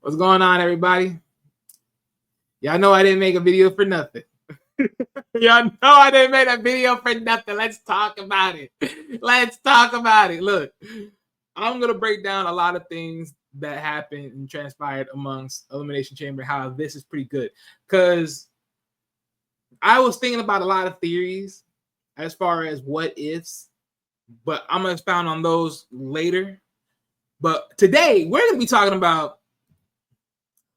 What's going on, everybody? Y'all know I didn't make a video for nothing. Y'all know I didn't make a video for nothing. Let's talk about it. Let's talk about it. Look, I'm going to break down a lot of things that happened and transpired amongst Elimination Chamber, how this is pretty good. Because I was thinking about a lot of theories as far as what ifs, but I'm going to expound on those later. But today, we're going to be talking about,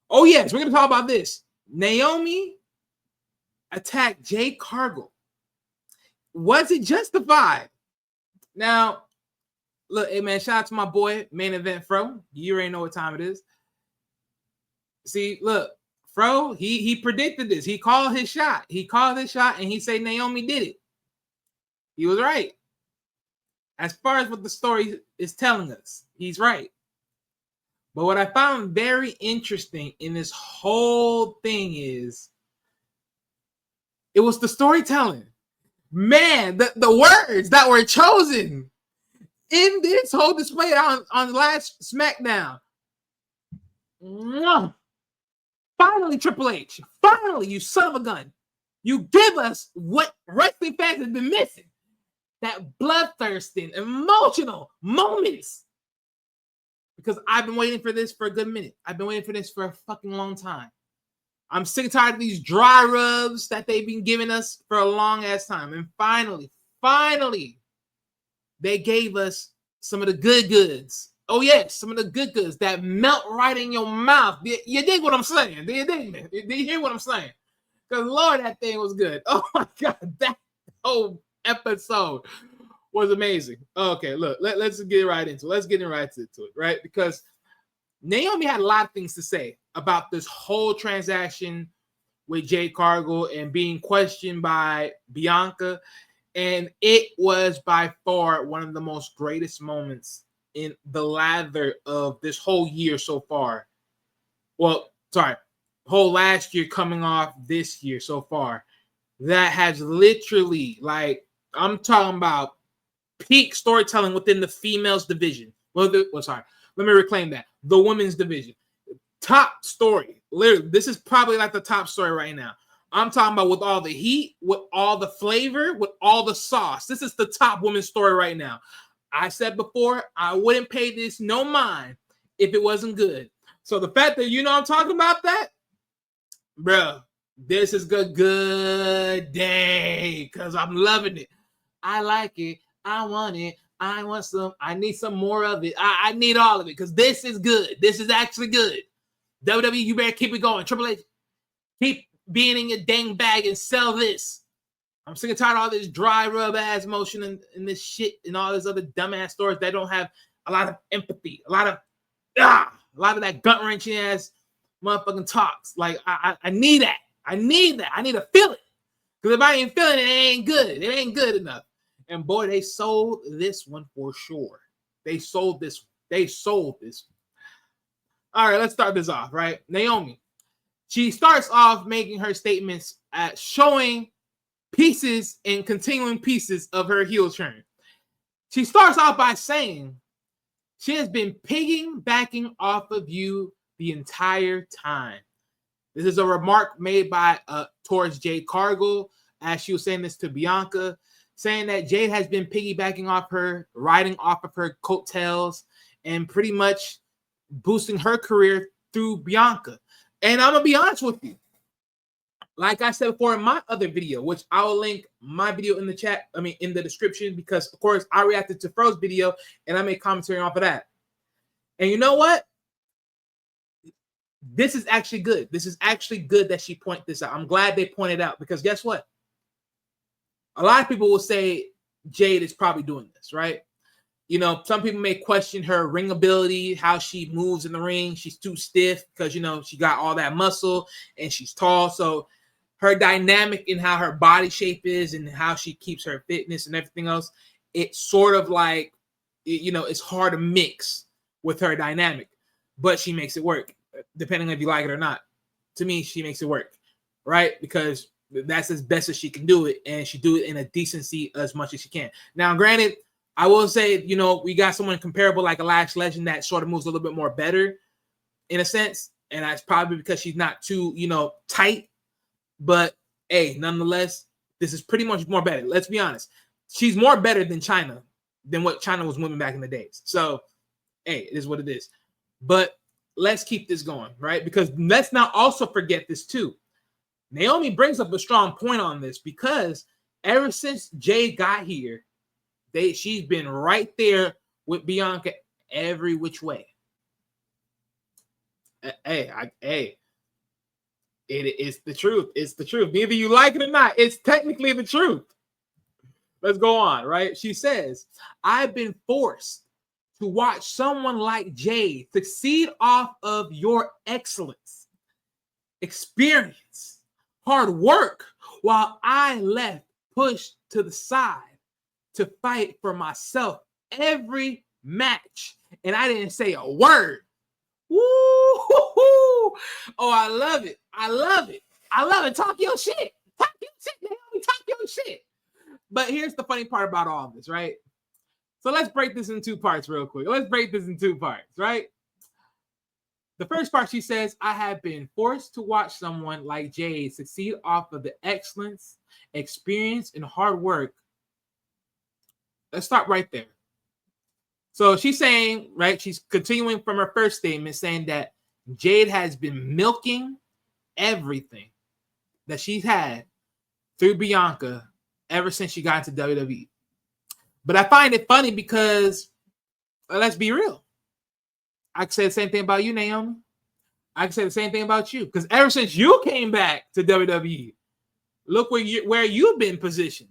oh yes, we're going to talk about this. Naomi attacked Jade Cargill. Was it justified? Now, look, hey man, shout out to my boy, Main Event Fro. You already know what time it is. See, look, Fro, he predicted this. He called his shot. He called his shot, and he said Naomi did it. He was right. As far as what the story is telling us, he's right. But what I found very interesting in this whole thing is it was the storytelling. Man, the words that were chosen in this whole display on last SmackDown. Finally, Triple H. Finally, you son of a gun. You give us what wrestling fans have been missing. That bloodthirsty, emotional moments. Because I've been waiting for this for a good minute. I've been waiting for this for a fucking long time. I'm sick and tired of these dry rubs that they've been giving us for a long ass time. And finally, they gave us some of the good goods. Oh yes, some of the good goods that melt right in your mouth. You dig what I'm saying? Do you dig, man? Do you hear what I'm saying? Because Lord, that thing was good. Oh my God, that whole episode was amazing. Okay, look, let's get right into it. Let's get right into it, right? Because Naomi had a lot of things to say about this whole transaction with Jade Cargill and being questioned by Bianca. And it was by far one of the most greatest moments in the lather of this whole year so far. Well, sorry, whole last year coming off this year so far. That has literally, like, I'm talking about peak storytelling within the females division. Let me reclaim that. The women's division. Top story. Literally, this is probably like the top story right now. I'm talking about with all the heat, with all the flavor, with all the sauce. This is the top women's story right now. I said before, I wouldn't pay this no mind if it wasn't good. So the fact that I'm talking about that, bro, this is good day because I'm loving it. I like it. I want it. I want some. I need some more of it. I need all of it because this is good. This is actually good. WWE, you better keep it going. Triple H, keep being in your dang bag and sell this. I'm sick and tired of all this dry rub ass motion and this shit and all these other dumbass stories that don't have a lot of empathy, a lot of that gut wrenching ass motherfucking talks. Like I need that. I need that. I need to feel it. Because if I ain't feeling it, it ain't good. It ain't good enough. And boy, they sold this one for sure. They sold this. All right, let's start this off, right? Naomi. She starts off making her statements at showing pieces and continuing pieces of her heel turn. She starts off by saying she has been piggybacking off of you the entire time. This is a remark made by towards Jade Cargill as she was saying this to Bianca, saying that Jade has been piggybacking off her, riding off of her coattails, and pretty much boosting her career through Bianca. And I'm going to be honest with you. Like I said before in my other video, which I will link my video in the chat, in the description, because, of course, I reacted to Fro's video, and I made commentary off of that. And you know what? This is actually good. This is actually good that she pointed this out. I'm glad they pointed out, because guess what? A lot of people will say Jade is probably doing this, right? Some people may question her ring ability, how she moves in the ring. She's too stiff because, she got all that muscle and she's tall. So her dynamic in how her body shape is and how she keeps her fitness and everything else, it's sort of like, it's hard to mix with her dynamic. But she makes it work, depending on if you like it or not. To me, she makes it work, right? Because that's as best as she can do it, and she do it in a decency as much as she can. Now, granted, I will say, we got someone comparable like a Lash Legend that sort of moves a little bit more better in a sense, And that's probably because she's not too, tight. But hey, nonetheless, this is pretty much more better. Let's be honest. She's more better than China, than what China was women back in the days. So, hey, it is what it is. But let's keep this going, right? Because let's not also forget this too. Naomi brings up a strong point on this because ever since Jade got here, she's been right there with Bianca every which way. Hey, it's the truth. It's the truth. Neither you like it or not, it's technically the truth. Let's go on, right? She says, I've been forced to watch someone like Jade succeed off of your excellence, experience, hard work, while I left pushed to the side to fight for myself every match. And I didn't say a word. Woo! Oh, I love it. I love it. I love it. Talk your shit. Talk your shit, Naomi. Talk your shit. But here's the funny part about all of this, right? So let's break this in two parts real quick. Let's break this in two parts, right? The first part, she says, I have been forced to watch someone like Jade succeed off of the excellence, experience, and hard work. Let's stop right there. So she's saying, right, she's continuing from her first statement saying that Jade has been milking everything that she's had through Bianca ever since she got into WWE. But I find it funny because, let's be real. I can say the same thing about you, Naomi. I can say the same thing about you. Because ever since you came back to WWE, look where you've been positioned.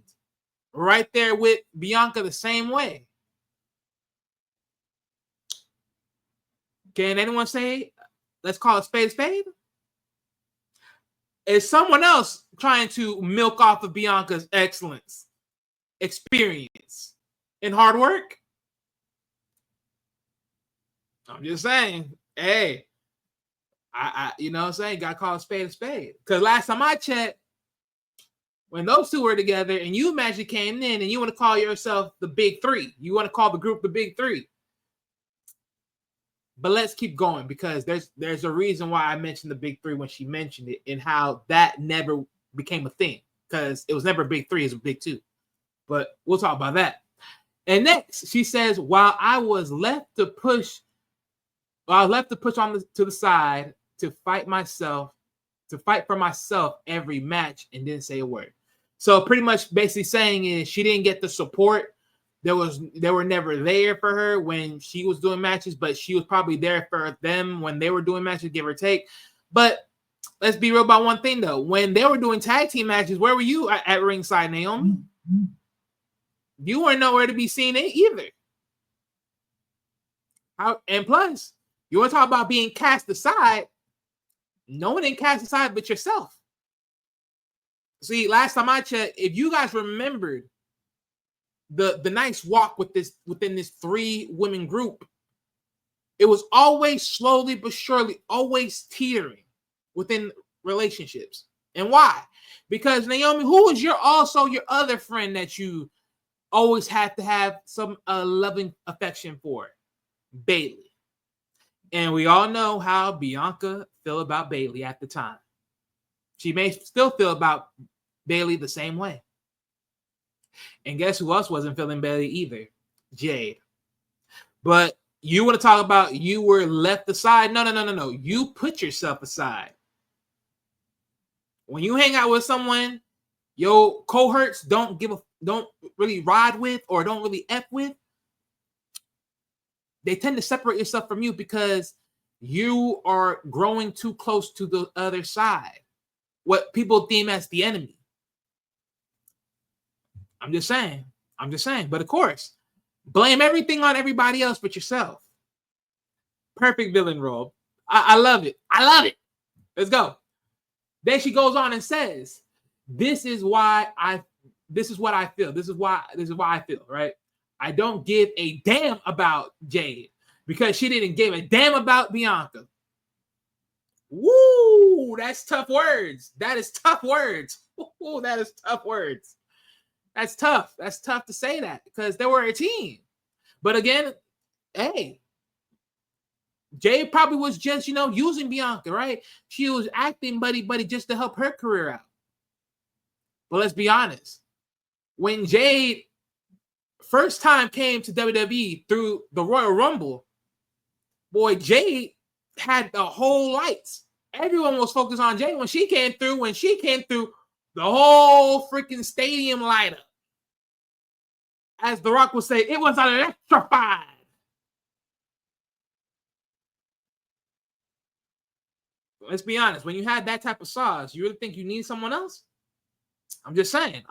Right there with Bianca the same way. Can anyone say, let's call it spade a spade? Is someone else trying to milk off of Bianca's excellence, experience, and hard work? I'm just saying, hey, I you know what I'm saying, gotta call a spade. Because last time I checked, when those two were together and you magically came in and you want to call yourself the big three, you want to call the group the big three. But let's keep going because there's a reason why I mentioned the big three when she mentioned it and how that never became a thing because it was never a big three, it was a big two. But we'll talk about that. And next, she says, while I was left to push on to the side to fight for myself every match and didn't say a word. So pretty much basically saying is she didn't get the support. They were never there for her when she was doing matches, but she was probably there for them when they were doing matches, give or take. But let's be real about one thing though. When they were doing tag team matches, where were you at ringside, Naomi? Mm-hmm. You weren't nowhere to be seen either. And plus, you want to talk about being cast aside? No one didn't cast aside but yourself. See, last time I checked, if you guys remembered the nice walk within this 3-women group, it was always slowly but surely, always teetering within relationships. And why? Because Naomi, who was your other friend that you always had to have some loving affection for? Bayley. And we all know how Bianca felt about Bayley at the time. She may still feel about Bayley the same way. And guess who else wasn't feeling Bayley either? Jade. But you want to talk about you were left aside? No. You put yourself aside. When you hang out with someone your cohorts don't really ride with or don't really F with, they tend to separate yourself from you because you are growing too close to the other side. What people deem as the enemy. I'm just saying. But of course, blame everything on everybody else but yourself. Perfect villain role. I love it. Let's go. Then she goes on and says, this is what I feel. This is why I feel, right? I don't give a damn about Jade because she didn't give a damn about Bianca. Woo, that's tough words. That is tough words. Woo, that is tough words. That's tough. That's tough to say that because they were a team. But again, hey, Jade probably was just, using Bianca, right? She was acting buddy just to help her career out. But let's be honest. When Jade first time came to WWE through the Royal Rumble, boy, Jade had the whole lights. Everyone was focused on Jade when she came through. The whole freaking stadium light up. As The Rock would say, it was electrified. Let's be honest. When you had that type of sauce, you really think you need someone else? I'm just saying.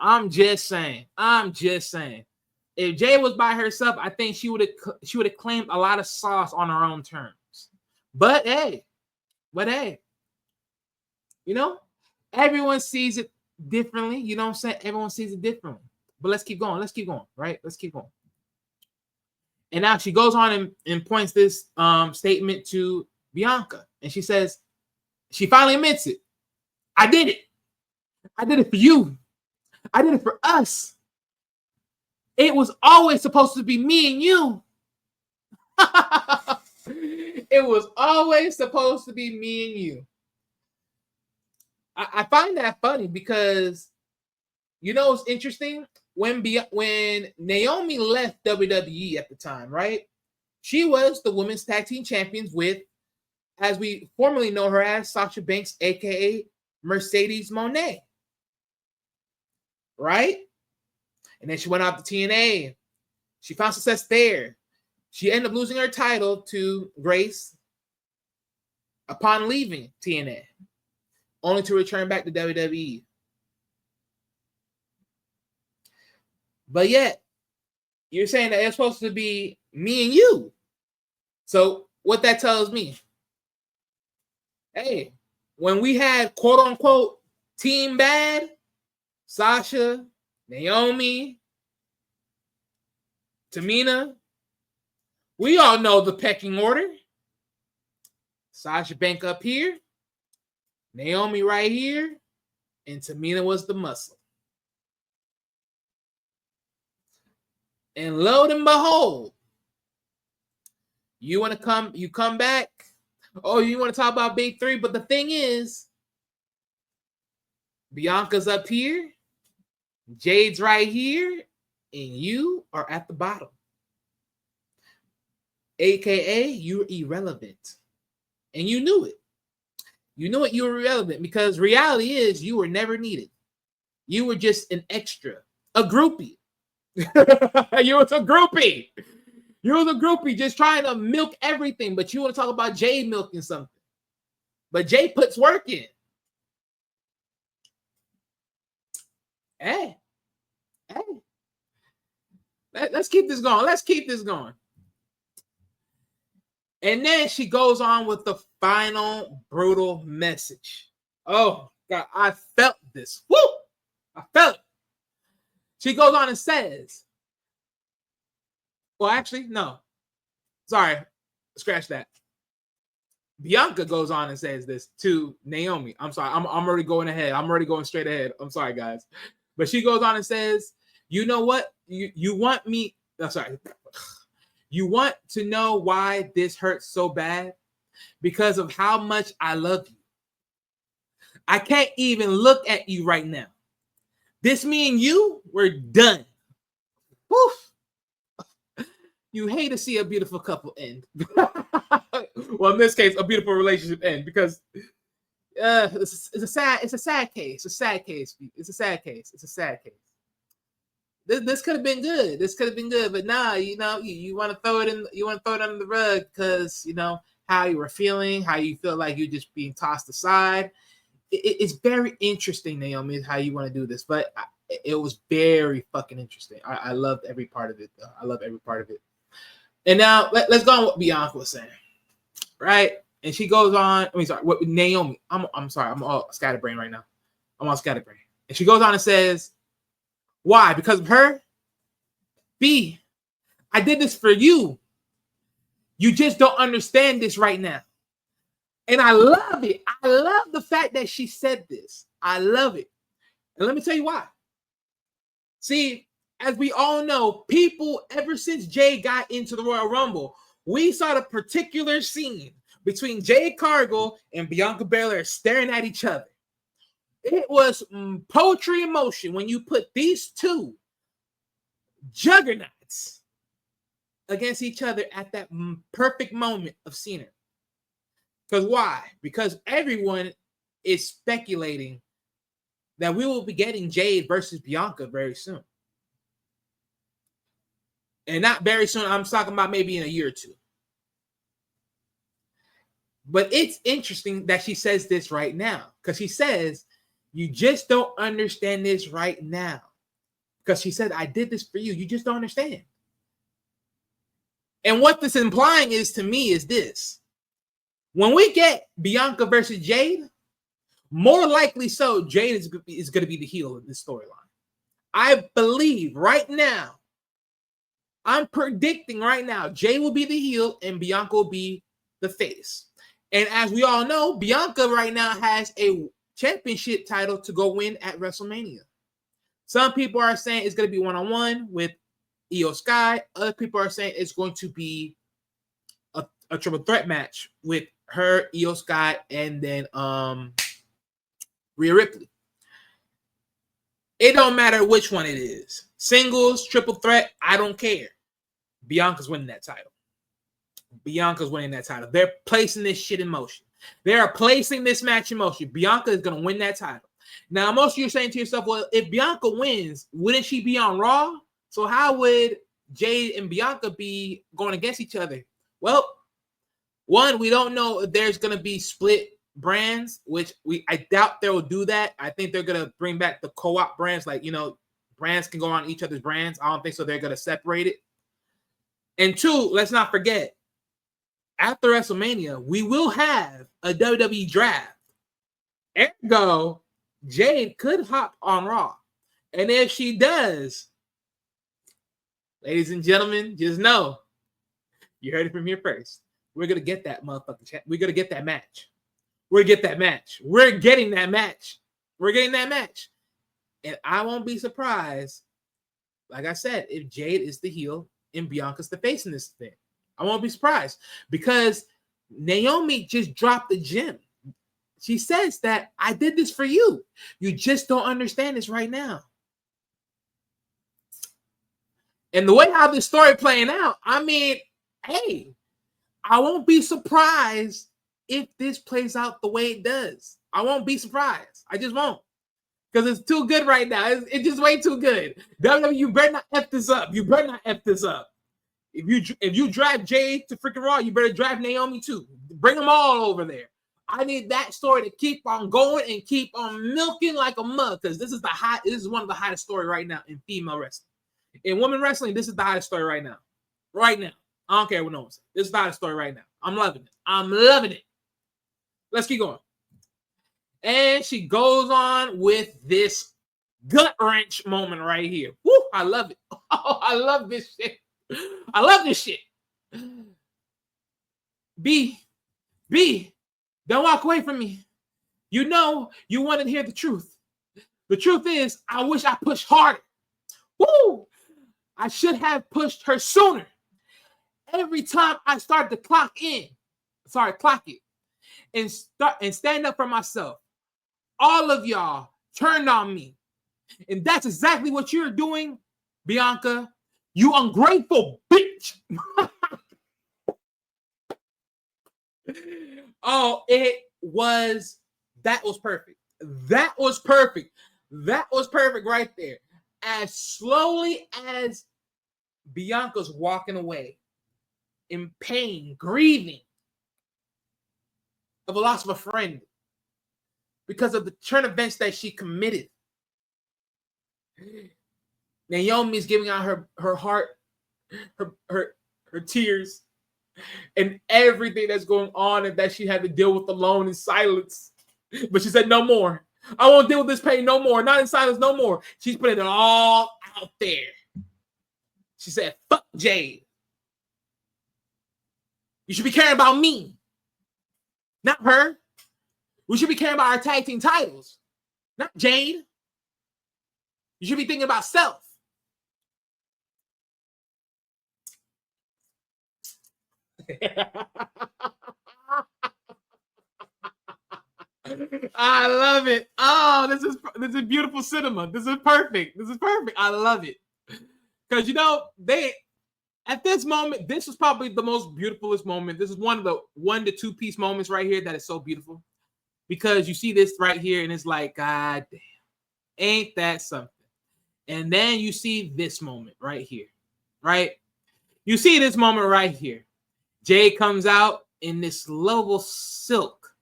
If Jay was by herself, I think she would have claimed a lot of sauce on her own terms. But hey, everyone sees it differently. You know what I'm saying? Everyone sees it differently. But let's keep going, right? Let's keep going. And now she goes on and points this statement to Bianca. And she says, she finally admits it. I did it. I did it for you. I did it for us. It was always supposed to be me and you. It was always supposed to be me and you. I find that funny because, it's interesting. When Naomi left WWE at the time, right? She was the women's tag team champions with, as we formerly know her as, Sasha Banks, a.k.a. Mercedes Moné. Right? And then she went out to TNA. She found success there. She ended up losing her title to Grace upon leaving TNA, only to return back to WWE. But yet, you're saying that it's supposed to be me and you. So what that tells me, hey, when we had quote unquote Team Bad, Sasha, Naomi, Tamina, we all know the pecking order. Sasha Banks up here, Naomi right here, and Tamina was the muscle. And lo and behold, you come back. Oh, you want to talk about Big Three, but the thing is, Bianca's up here, Jade's right here, and you are at the bottom. AKA, you're irrelevant. And you knew it. You knew it, you were irrelevant because reality is you were never needed. You were just an extra, a groupie. You was a groupie. You was a groupie just trying to milk everything, but you want to talk about Jay milking something. But Jay puts work in. Hey. Let's keep this going. And then she goes on with the final brutal message. Oh, God, I felt this. Woo! I felt it. She goes on and says, well, actually, no. Sorry, scratch that. Bianca goes on and says this to Naomi. I'm sorry, I'm already going ahead. I'm already going straight ahead. I'm sorry, guys. But she goes on and says, you know what? You want me, sorry. You want to know why this hurts so bad? Because of how much I love you. I can't even look at you right now. This me and you, we're done. Woof. You hate to see a beautiful couple end. Well, in this case, a beautiful relationship end because it's a sad case. It's a sad case. This could have been good. But nah, you want to throw it in. You want to throw it under the rug because how you were feeling, how you feel like you're just being tossed aside. It's very interesting, Naomi, how you want to do this, but it was very fucking interesting. I loved every part of it. And now let's go on what Bianca was saying, right? And she goes on. What Naomi? I'm sorry. I'm all scatterbrained right now. And she goes on and says, "Why? Because of her? B, I did this for you. You just don't understand this right now." And I love it. I love the fact that she said this. I love it. And let me tell you why. See, as we all know, people, ever since Jay got into the Royal Rumble, we saw the particular scene between Jade Cargill and Bianca Belair staring at each other. It was poetry in motion when you put these two juggernauts against each other at that perfect moment of seeing it. Because why? Because everyone is speculating that we will be getting Jade versus Bianca very soon. And not very soon, I'm talking about maybe in a year or two. But it's interesting that she says this right now, because she says, you just don't understand this right now. Because she said, I did this for you. You just don't understand. And what this implying is to me is this. When we get Bianca versus Jade, more likely so, Jade is going to be the heel of this storyline. I believe right now, I'm predicting right now, Jade will be the heel and Bianca will be the face. And as we all know, Bianca right now has a championship title to go win at WrestleMania. Some people are saying it's going to be one-on-one with Io Sky. Other people are saying it's going to be a triple threat match with her, Io Sky, and then Rhea Ripley. It don't matter which one it is. Singles, triple threat, I don't care. Bianca's winning that title. Bianca's winning that title. They're placing this shit in motion. They are placing this match in motion. Bianca is going to win that title. Now, most of you are saying to yourself, well, if Bianca wins, wouldn't she be on Raw? So how would Jade and Bianca be going against each other? Well, one, we don't know if there's going to be split brands, which I doubt they will do that. I think they're going to bring back the co-op brands. Like, brands can go on each other's brands. I don't think so. They're going to separate it. And two, let's not forget, after WrestleMania, we will have a WWE draft. Ergo, Jade could hop on Raw. And if she does, ladies and gentlemen, just know, you heard it from here first. We're going to get that motherfucking chat. We're going to get that match. We're going to get that match. We're getting that match. We're getting that match. And I won't be surprised, like I said, if Jade is the heel and Bianca's the face in this thing. I won't be surprised because Naomi just dropped the gem. She says that I did this for you. You just don't understand this right now. And the way how this story playing out, I mean, hey, I won't be surprised if this plays out the way it does. I won't be surprised. I just won't. Because it's too good right now. It's just way too good. WWE, you better not F this up. You better not F this up. If you drive Jade to freaking Raw, you better drive Naomi too. Bring them all over there. I need that story to keep on going and keep on milking like a mug, because this is one of the hottest story right now in female wrestling. In women wrestling, this is the hottest story right now. Right now. I don't care what no one says. This is the hottest story right now. I'm loving it. I'm loving it. Let's keep going. And she goes on with this gut wrench moment right here. Woo, I love it. Oh, I love this shit. I love this shit. B, don't walk away from me. You know you want to hear the truth. The truth is, I wish I pushed harder. Woo! I should have pushed her sooner. Every time I start to clock it, and stand up for myself, all of y'all turned on me. And that's exactly what you're doing, Bianca. You ungrateful bitch. Oh, that was perfect. That was perfect. That was perfect right there. As slowly as Bianca's walking away in pain, grieving of the loss of a friend because of the turn events that she committed, Naomi's giving out her heart, her tears, and everything that's going on and that she had to deal with alone in silence. But she said, no more. I won't deal with this pain no more. Not in silence, no more. She's putting it all out there. She said, fuck Jade. You should be caring about me, not her. We should be caring about our tag team titles, not Jade. You should be thinking about self. I love it. Oh, this is beautiful cinema. This is perfect. This is perfect. I love it. Because they at this moment, this was probably the most beautifulest moment. This is one of the 1 to 2 piece moments right here that is so beautiful. Because you see this right here, and it's like, God damn, ain't that something? And then you see this moment right here, right? You see this moment right here. Jade comes out in this level silk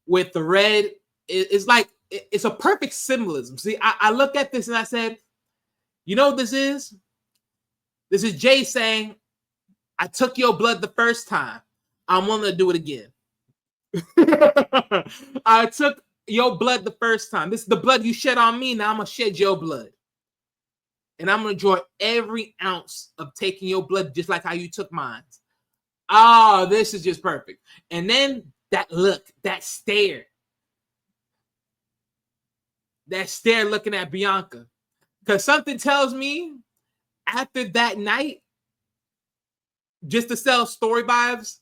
with the red. It's like, it's a perfect symbolism. See, I looked at this and I said, you know what this is? This is Jade saying, I took your blood the first time. I'm willing to do it again. I took your blood the first time. This is the blood you shed on me. Now I'm going to shed your blood. And I'm going to enjoy every ounce of taking your blood just like how you took mine. Oh, this is just perfect. And then that look, that stare looking at Bianca. Because something tells me after that night, just to sell story vibes,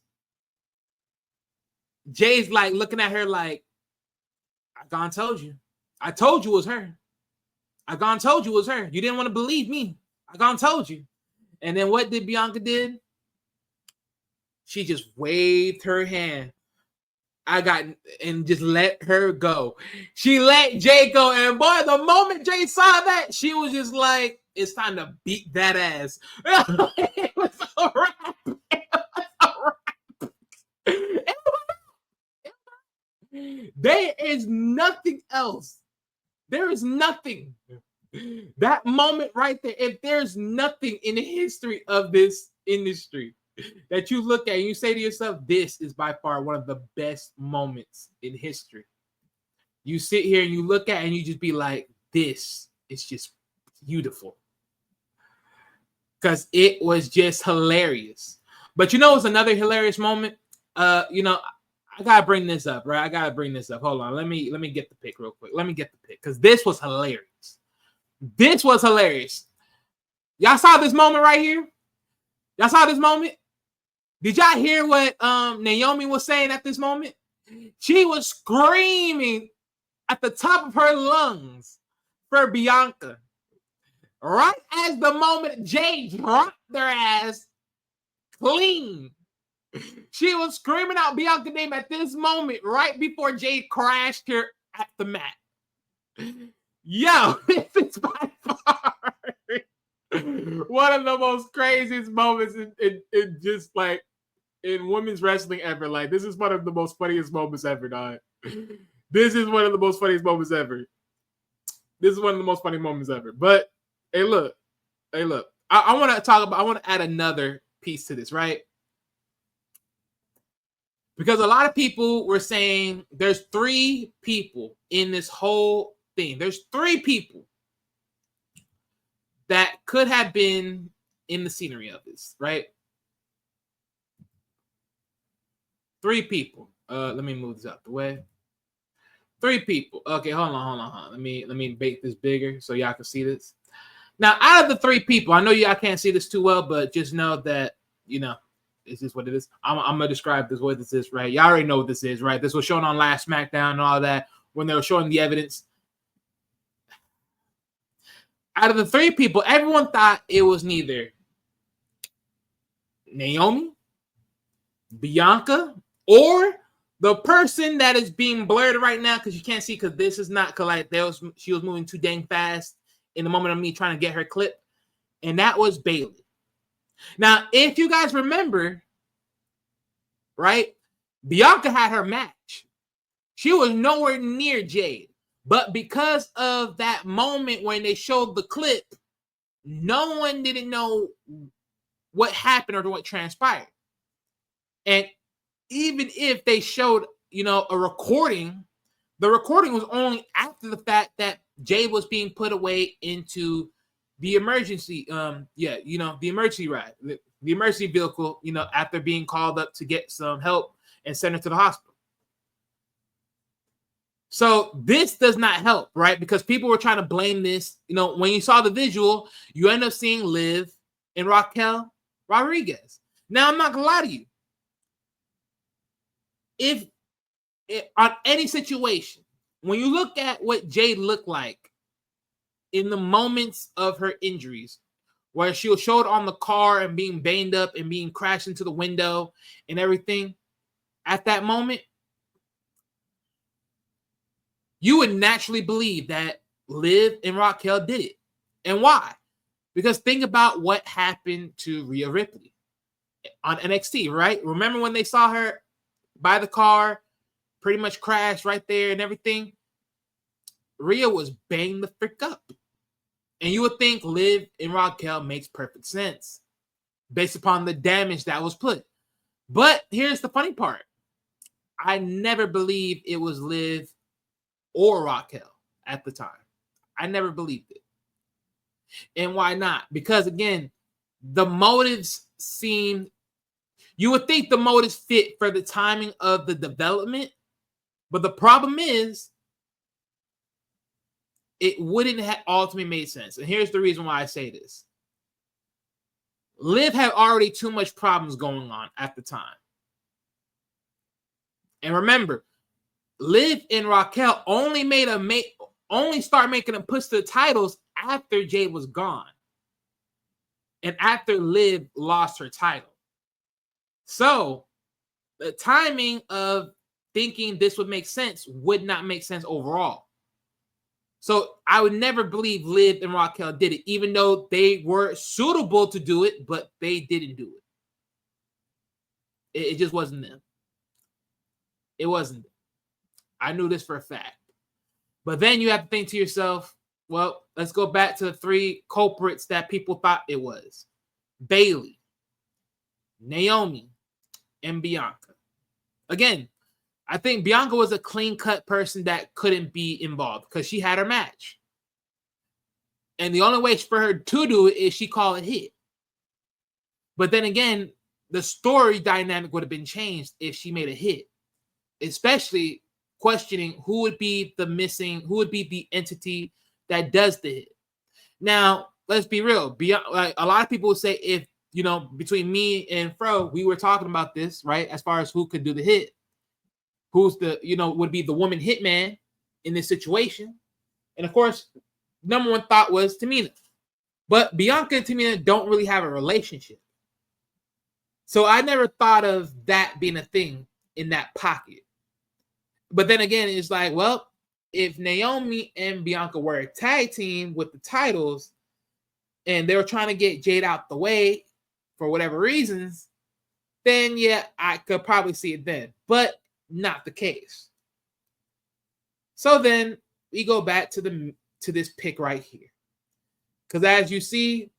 Jay's like looking at her like, I gone told you. I told you it was her. I gone told you it was her. You didn't want to believe me. I gone told you. And then what did Bianca did? She just waved her hand. And just let her go. She let Jay go. And boy, the moment Jay saw that, she was just like, it's time to beat that ass. It was a wrap. There is nothing else. There is nothing. That moment right there, if there's nothing in the history of this industry that you look at and you say to yourself, this is by far one of the best moments in history. You sit here and you look at it and you just be like, this is just beautiful. Because it was just hilarious. But it's another hilarious moment. I gotta bring this up, right? I gotta bring this up. Hold on. Let me get the pic real quick. Let me get the pic. Because this was hilarious. This was hilarious. Y'all saw this moment right here? Y'all saw this moment? Did y'all hear what Naomi was saying at this moment? She was screaming at the top of her lungs for Bianca. Right as the moment Jay dropped their ass clean. She was screaming out Bianca's name at this moment right before Jade crashed her at the mat. Yo, this is by far one of the most craziest moments in just like in women's wrestling ever. Like, this is one of the most funniest moments ever, dog. This is one of the most funniest moments ever. This is one of the most funny moments ever. But hey, look. I want to add another piece to this, right? Because a lot of people were saying there's 3 people in this whole thing. There's 3 people that could have been in the scenery of this, right? 3 people. Let me move this out the way. 3 people. Okay, hold on. Let me make this bigger so y'all can see this. Now, out of the 3 people, I know y'all can't see this too well, but just know that, this is what it is. I'm going to describe this what this is, right? Y'all already know what this is, right? This was shown on last SmackDown and all that when they were showing the evidence. Out of the 3 people, everyone thought it was neither Naomi, Bianca, or the person that is being blurred right now because you can't see because this is not because like she was moving too dang fast in the moment of me trying to get her clip, and that was Bayley. Now, if you guys remember, right, Bianca had her match. She was nowhere near Jade, but because of that moment when they showed the clip, no one didn't know what happened or what transpired. And even if they showed, a recording, the recording was only after the fact that Jade was being put away into the emergency, the emergency ride, the emergency vehicle, after being called up to get some help and sent her to the hospital. So this does not help, right? Because people were trying to blame this. When you saw the visual, you end up seeing Liv and Raquel Rodriguez. Now, I'm not going to lie to you. if on any situation, when you look at what Jade looked like in the moments of her injuries, where she was showed on the car and being banged up and being crashed into the window and everything, at that moment, you would naturally believe that Liv and Raquel did it. And why? Because think about what happened to Rhea Ripley on NXT, right? Remember when they saw her by the car, pretty much crashed right there and everything? Rhea was banged the frick up. And you would think Liv and Raquel makes perfect sense based upon the damage that was put. But here's the funny part. I never believed it was Liv or Raquel at the time. I never believed it. And why not? Because again, the motives seemed, you would think the motives fit for the timing of the development, but the problem is it wouldn't have ultimately made sense. And here's the reason why I say this. Liv had already too much problems going on at the time. And remember, Liv and Raquel only start making a push to the titles after Jade was gone. And after Liv lost her title. So the timing of thinking this would make sense would not make sense overall. So I would never believe Liv and Raquel did it, even though they were suitable to do it, but they didn't do it. It just wasn't them. It wasn't them. I knew this for a fact. But then you have to think to yourself, well, let's go back to the three culprits that people thought it was. Bayley, Naomi, and Bianca. Again, I think Bianca was a clean-cut person that couldn't be involved because she had her match. And the only way for her to do it is she called it hit. But then again, the story dynamic would have been changed if she made a hit. Especially questioning who would be the entity that does the hit. Now, let's be real. Like a lot of people would say if, between me and Fro, we were talking about this, right? As far as who could do the hit. Who's would be the woman hitman in this situation. And of course, number one thought was Tamina. But Bianca and Tamina don't really have a relationship. So I never thought of that being a thing in that pocket. But then again, it's like, well, if Naomi and Bianca were a tag team with the titles and they were trying to get Jade out the way for whatever reasons, then yeah, I could probably see it then. But not the case. So then we go back to this pick right here. Because as you see,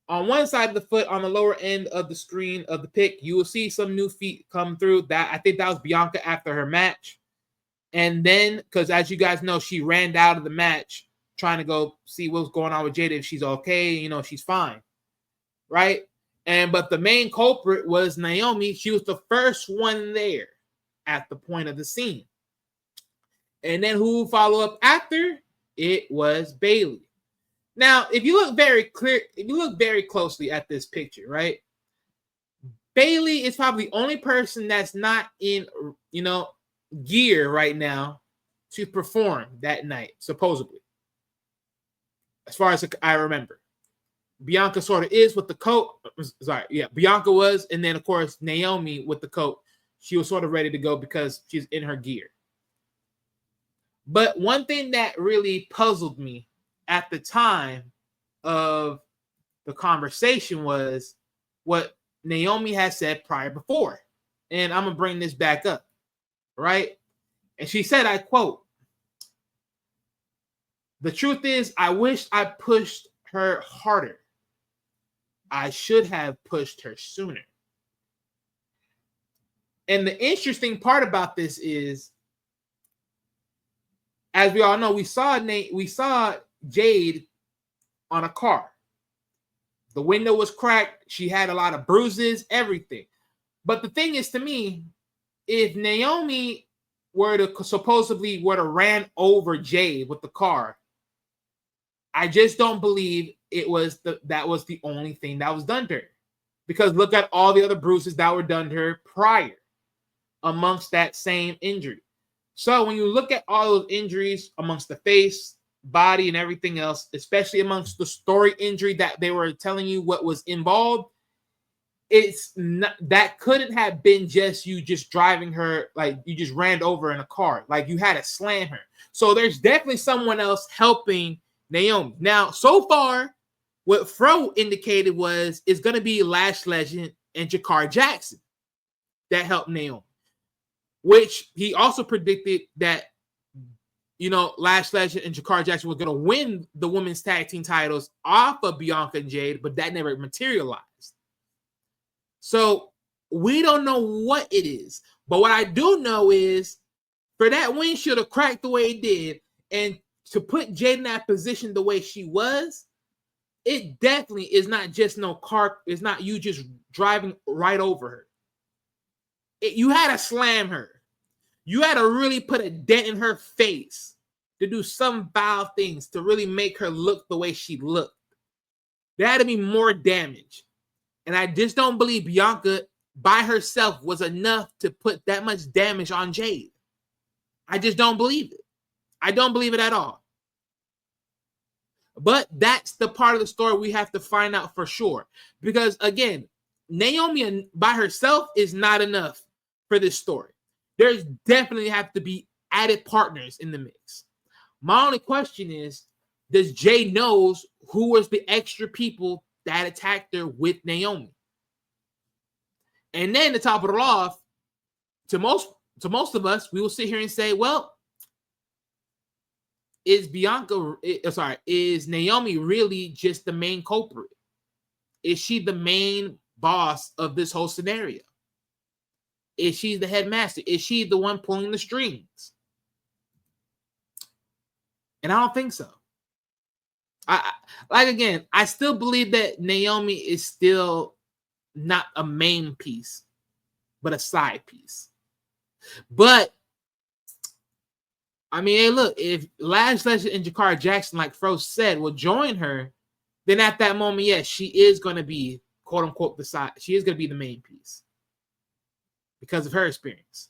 on one side of the foot, on the lower end of the screen of the pick, you will see some new feet come through. That I think that was Bianca after her match. And then, because as you guys know, she ran out of the match trying to go see what's going on with Jada, if she's okay, she's fine. Right? But the main culprit was Naomi. She was the first one there at the point of the scene. And then who followed up after? It was Bayley. Now, if you look very closely at this picture, right? Bayley is probably the only person that's not in, gear right now to perform that night, supposedly. As far as I remember. Bianca sort of is with the coat. Sorry, yeah, Bianca was, and then of course Naomi with the coat. She was sort of ready to go because she's in her gear. But one thing that really puzzled me at the time of the conversation was what Naomi had said prior before. And I'm going to bring this back up, right? And she said, I quote, "The truth is, I wish I pushed her harder. I should have pushed her sooner." And the interesting part about this is, as we all know, we saw Jade on a car. The window was cracked. She had a lot of bruises, everything. But the thing is, to me, if Naomi supposedly ran over Jade with the car, I just don't believe that was the only thing that was done to her. Because look at all the other bruises that were done to her prior. amongst that same injury. So when you look at all those injuries amongst the face, body, and everything else, especially amongst the story injury that they were telling you what was involved, it's not, that couldn't have been just you just driving her, like you just ran over in a car, like you had to slam her. So there's definitely someone else helping Naomi. Now, so far, what Fro indicated was it's going to be Lash Legend and Jakar Jackson that helped Naomi, which he also predicted that, you know, Lash Legend and Jakar Jackson were going to win the women's tag team titles off of Bianca and Jade, but that never materialized. So we don't know what it is. But what I do know is for that windshield to crack the way it did and to put Jade in that position the way she was, it definitely is not just no car. It's not you just driving right over her. You had to slam her. You had to really put a dent in her face to do some foul things to really make her look the way she looked. There had to be more damage. And I just don't believe Bianca by herself was enough to put that much damage on Jade. I just don't believe it. I don't believe it at all. But that's the part of the story we have to find out for sure. Because again, Naomi by herself is not enough for this story. There's definitely have to be added partners in the mix. My only question is, does Jade knows who was the extra people that attacked her with Naomi? And then to top it all off, to most of us, we will sit here and say, well, is Naomi really just the main culprit? Is she the main boss of this whole scenario? Is she the headmaster? Is she the one pulling the strings? And I don't think so. I still believe that Naomi is still not a main piece, but a side piece. But I mean, hey, look, if Lash Legend and Jakar Jackson, like Fro said, will join her, then at that moment, yes, she is going to be, quote unquote, the side. She is going to be the main piece because of her experience.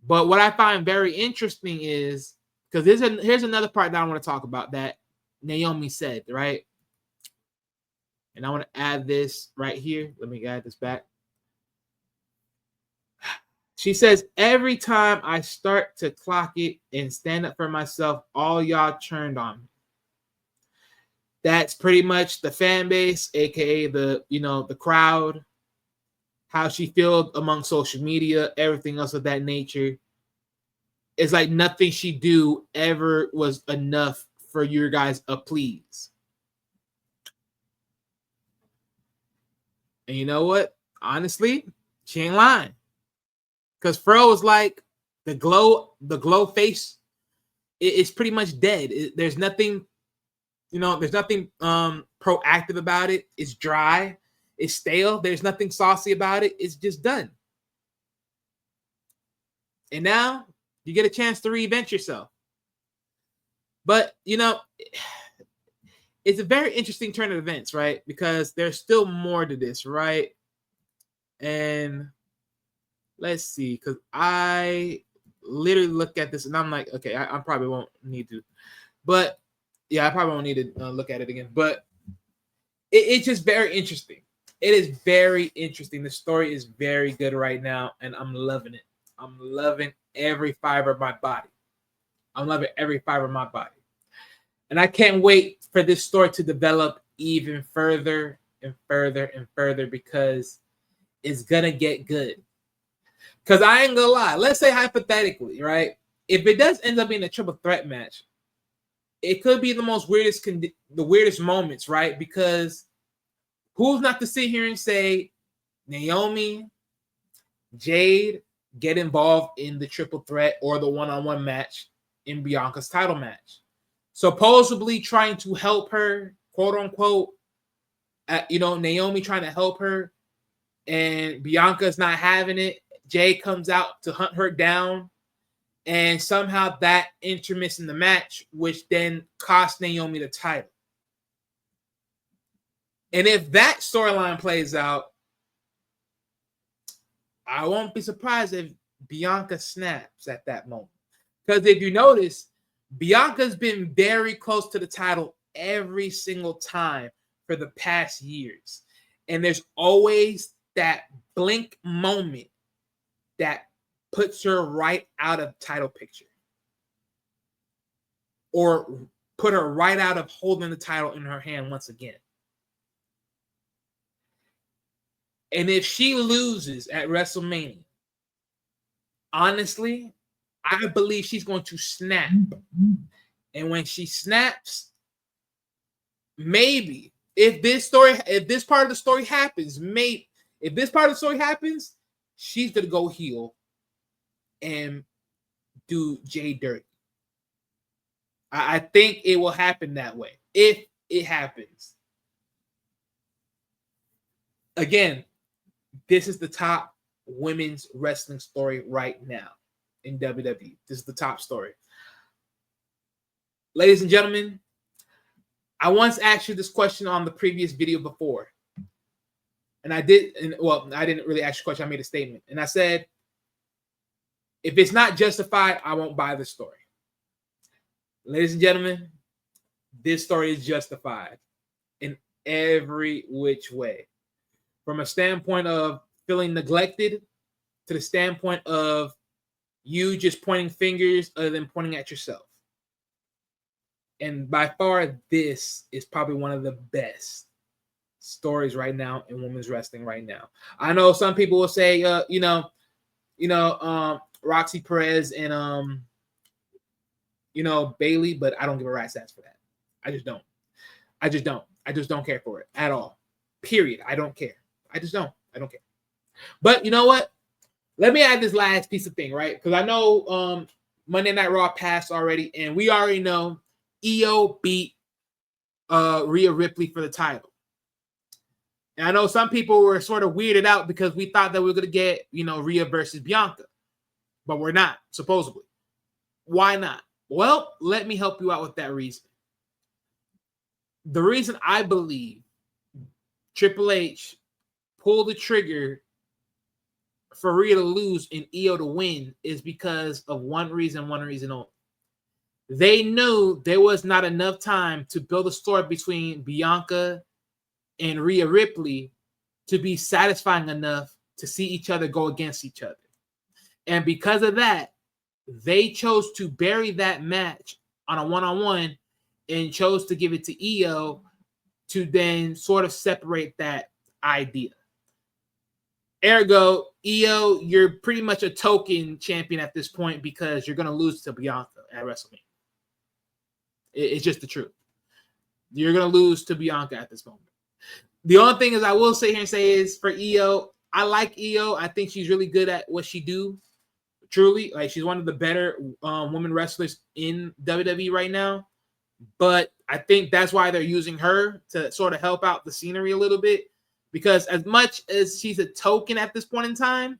But what I find very interesting is, because here's another part that I want to talk about that Naomi said, right? And I want to add this right here. Let me add this back. She says, every time I start to clock it and stand up for myself, all y'all turned on me. That's pretty much the fan base, aka the crowd, how she feels among social media, everything else of that nature. It's like nothing she do ever was enough for your guys' please. And you know what? Honestly, she ain't lying. Because Fro is like the glow face. It's pretty much dead. There's nothing, there's nothing proactive about it. It's dry. It's stale. There's nothing saucy about it. It's just done. And now you get a chance to reinvent yourself. But, it's a very interesting turn of events, right? Because there's still more to this, right? And let's see, because I literally look at this and I'm like, okay, I probably won't need to. But, yeah, I probably won't need to look at it again. But it's just very interesting. It is very interesting. The story is very good right now, and I'm loving it. I'm loving every fiber of my body. I'm loving every fiber of my body. And I can't wait for this story to develop even further and further and further because it's going to get good. Because I ain't going to lie. Let's say hypothetically, right? If it does end up being a triple threat match, it could be the weirdest moments, right? Because who's not to sit here and say Naomi, Jade get involved in the triple threat or the one-on-one match in Bianca's title match? Supposedly trying to help her, quote unquote, Naomi trying to help her, and Bianca's not having it. Jay comes out to hunt her down, and somehow that intermits in the match, which then cost Naomi the title. And if that storyline plays out, I won't be surprised if Bianca snaps at that moment. Because if you notice, Bianca's been very close to the title every single time for the past years. And there's always that blink moment that puts her right out of title picture. Or put her right out of holding the title in her hand once again. And if she loses at WrestleMania, honestly, I believe she's going to snap. And when she snaps, maybe if this part of the story happens, she's gonna go heel and do Jade dirty. I think it will happen that way if it happens. Again, this is the top women's wrestling story right now in WWE. This is the top story. Ladies and gentlemen, I once asked you this question on the previous video before. And I didn't really ask you a question. I made a statement. And I said, if it's not justified, I won't buy the story. Ladies and gentlemen, this story is justified in every which way. From a standpoint of feeling neglected to the standpoint of you just pointing fingers other than pointing at yourself. And by far, this is probably one of the best stories right now in women's wrestling right now. I know some people will say, Roxy Perez and Bailey, but I don't give a rat's ass for that. I just don't. I just don't care for it at all. Period. I don't care. I don't care. But you know what? Let me add this last piece of thing, right? Because I know Monday Night Raw passed already, and we already know Io beat Rhea Ripley for the title. And I know some people were sort of weirded out because we thought that we were going to get, Rhea versus Bianca. But we're not, supposedly. Why not? Well, let me help you out with that reason. The reason I believe Triple H pulled the trigger for Rhea to lose and Io to win is because of one reason only. They knew there was not enough time to build a story between Bianca and Rhea Ripley to be satisfying enough to see each other go against each other. And because of that, they chose to bury that match on a one-on-one and chose to give it to Io to then sort of separate that idea. Ergo, Io, you're pretty much a token champion at this point because you're going to lose to Bianca at WrestleMania. It's just the truth. You're going to lose to Bianca at this moment. The only thing is I will sit here and say is for Io, I like Io. I think she's really good at what she do. Truly, like she's one of the better women wrestlers in WWE right now. But I think that's why they're using her to sort of help out the scenery a little bit. Because as much as she's a token at this point in time,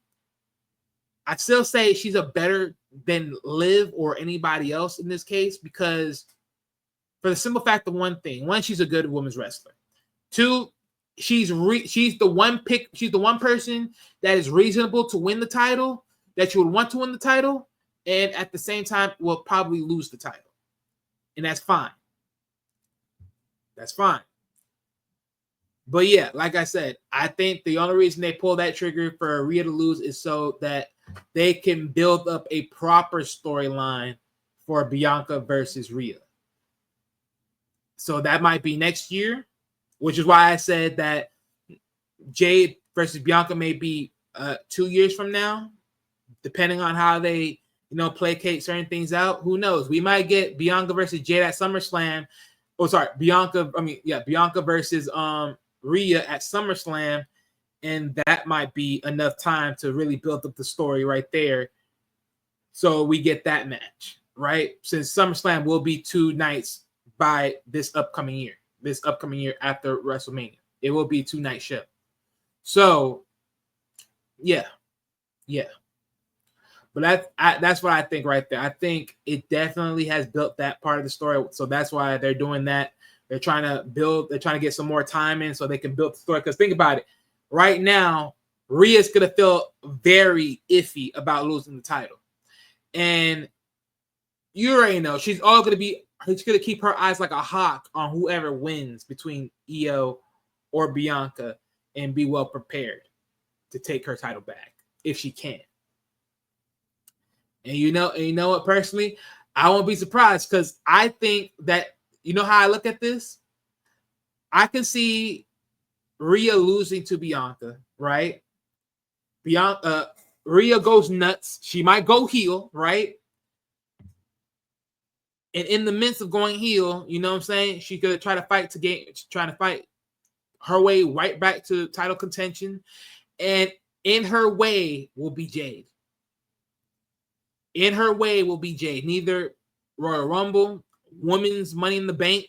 I still say she's a better than Liv or anybody else in this case. Because for the simple fact of one thing: one, she's a good women's wrestler. Two, she's the one person that is reasonable to win the title, that you would want to win the title, and at the same time will probably lose the title. And that's fine. That's fine. But yeah, like I said, I think the only reason they pull that trigger for Rhea to lose is so that they can build up a proper storyline for Bianca versus Rhea. So that might be next year, which is why I said that Jade versus Bianca may be 2 years from now, depending on how they, placate certain things out. Who knows? We might get Bianca versus Jade at SummerSlam. Oh, sorry, Bianca versus Rhea at SummerSlam, and that might be enough time to really build up the story right there. So we get that match, right? Since SummerSlam will be 2 nights by this upcoming year after WrestleMania. It will be a 2-night show. So, yeah. But that's what I think right there. I think it definitely has built that part of the story. So that's why they're doing that. They're trying to get some more time in so they can build the story. Because think about it. Right now, Rhea's gonna feel very iffy about losing the title. And you already know she's gonna keep her eyes like a hawk on whoever wins between Io or Bianca and be well prepared to take her title back if she can. And you know what, personally, I won't be surprised because I think that, you know how I look at this? I can see Rhea losing to Bianca, right? Rhea goes nuts. She might go heel, right? And in the midst of going heel, you know what I'm saying? She could try to fight her way right back to title contention. And in her way will be Jade. In her way will be Jade. Neither Royal Rumble, Women's Money in the Bank,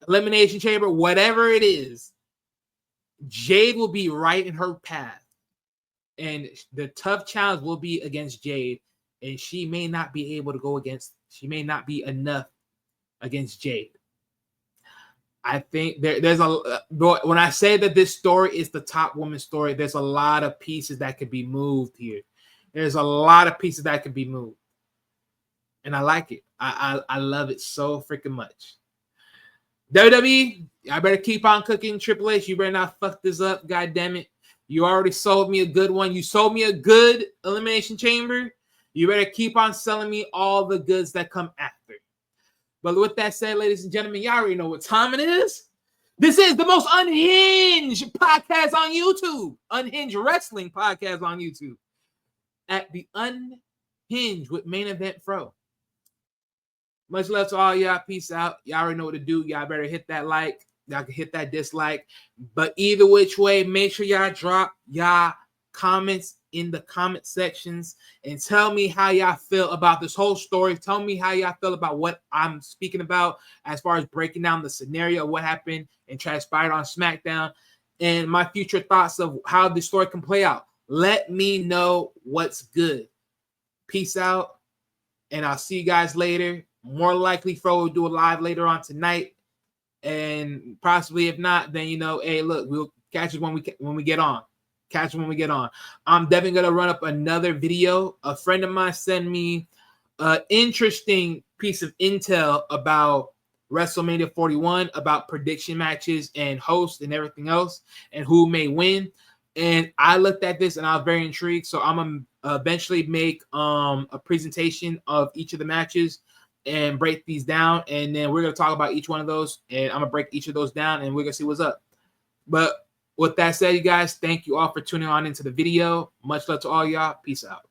Elimination Chamber, whatever it is, Jade will be right in her path. And the tough challenge will be against Jade. And she may not be enough against Jade. I think when I say that this story is the top woman story, there's a lot of pieces that could be moved here. There's a lot of pieces that could be moved. And I like it. I love it so freaking much. WWE, I better keep on cooking. Triple H, you better not fuck this up. God damn it. You already sold me a good one. You sold me a good Elimination Chamber. You better keep on selling me all the goods that come after. But with that said, ladies and gentlemen, y'all already know what time it is. This is the most unhinged podcast on YouTube. Unhinged wrestling podcast on YouTube. At the Unhinged with Main Event Fro. Much love to all y'all. Peace out. Y'all already know what to do. Y'all better hit that like. Y'all can hit that dislike. But either which way, make sure y'all drop y'all comments in the comment sections and tell me how y'all feel about this whole story. Tell me how y'all feel about what I'm speaking about as far as breaking down the scenario of what happened and transpired on SmackDown and my future thoughts of how this story can play out. Let me know what's good. Peace out, and I'll see you guys later. More likely, Fro will do a live later on tonight, and possibly if not, then hey, look, we'll catch it when we get on. Catch it when we get on. I'm definitely gonna run up another video. A friend of mine sent me an interesting piece of intel about WrestleMania 41, about prediction matches and hosts and everything else, and who may win. And I looked at this and I was very intrigued. So I'm gonna eventually make a presentation of each of the matches and break these down. And then we're gonna talk about each one of those, and I'm gonna break each of those down, and we're gonna see what's up. But with that said, you guys, thank you all for tuning on into the video. Much love to all y'all. Peace out.